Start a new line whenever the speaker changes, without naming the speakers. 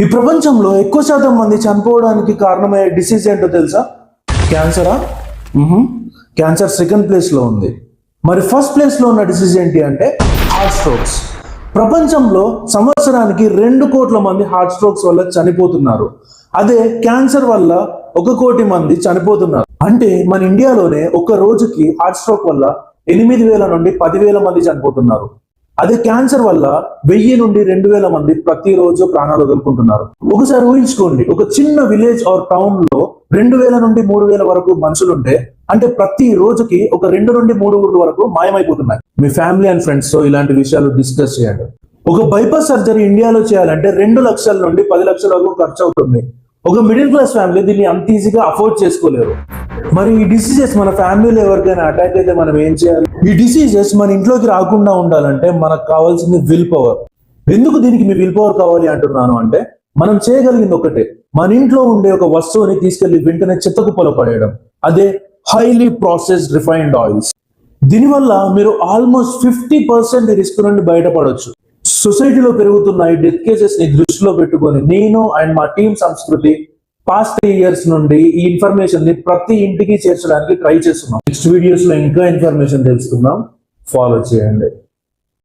ఈ ప్రపంచంలో ఎక్కువ శాతం మంది చనిపోవడానికి కారణమయ్యే డిసీజ్ ఏంటో తెలుసా? క్యాన్సరా? క్యాన్సర్ సెకండ్ ప్లేస్ లో ఉంది. మరి ఫస్ట్ ప్లేస్ లో ఉన్న డిసీజ్ ఏంటి అంటే హార్ట్ స్ట్రోక్స్. ప్రపంచంలో సంవత్సరానికి 2 కోట్ల మంది హార్ట్ స్ట్రోక్స్ వల్ల చనిపోతున్నారు. అదే క్యాన్సర్ వల్ల 1 కోటి మంది చనిపోతున్నారు. అంటే మన ఇండియాలోనే ఒక రోజుకి హార్ట్ స్ట్రోక్ వల్ల 8,000 నుండి 10,000 మంది చనిపోతున్నారు. అదే క్యాన్సర్ వల్ల 1000 నుండి 2,000 మంది ప్రతిరోజు ప్రాణాలు వదులుకుంటున్నారు. ఒకసారి ఊహించుకోండి, ఒక చిన్న విలేజ్ ఆర్ టౌన్ లో 2,000 నుండి 3,000 వరకు మనుషులుంటే అంటే ప్రతి రోజుకి ఒక 2 నుండి 3 ఊర్ల వరకు మాయమైపోతున్నాయి. మీ ఫ్యామిలీ అండ్ ఫ్రెండ్స్ తో ఇలాంటి విషయాలు డిస్కస్ చేయండి. ఒక బైపాస్ సర్జరీ ఇండియాలో చేయాలంటే 2 లక్షల నుండి 10 లక్షల వరకు ఖర్చు అవుతుంది. ఒక మిడిల్ క్లాస్ ఫ్యామిలీ దీన్ని అంత ఈజీగా అఫోర్డ్ చేసుకోలేరు. మరి ఈ డిసీజెస్ మన ఫ్యామిలీలో ఎవరికైనా అటాక్ అయితే మనం ఏం చేయాలి? ఈ డిసీజెస్ మన ఇంట్లోకి రాకుండా ఉండాలంటే మనకు కావాల్సింది విల్ పవర్. ఎందుకు దీనికి మీ విల్ పవర్ కావాలి అంటున్నాను అంటే, మనం చేయగలిగింది ఒకటే, మన ఇంట్లో ఉండే ఒక వస్తువుని తీసుకెళ్లి వెంటనే చెత్తకుప్పలో పడేయడం. అదే హైలీ ప్రాసెస్డ్ రిఫైన్డ్ ఆయిల్స్. దీనివల్ల మీరు ఆల్మోస్ట్ 50% రిస్క్ నుండి బయటపడవచ్చు. సొసైటీలో పెరుగుతున్న ఈ డెత్ కేసెస్ ని దృష్టిలో పెట్టుకొని నేను అండ్ మా టీమ్ సంస్కృతి పాస్ట్ 3 years నుండి ఈ ఇన్ఫర్మేషన్ ని ప్రతి ఇంటికి చేర్చడానికి ట్రై చేస్తున్నాం. నెక్స్ట్ వీడియోస్ లో ఇంకా ఇన్ఫర్మేషన్ తెలుసుకుందాం. ఫాలో చేయండి.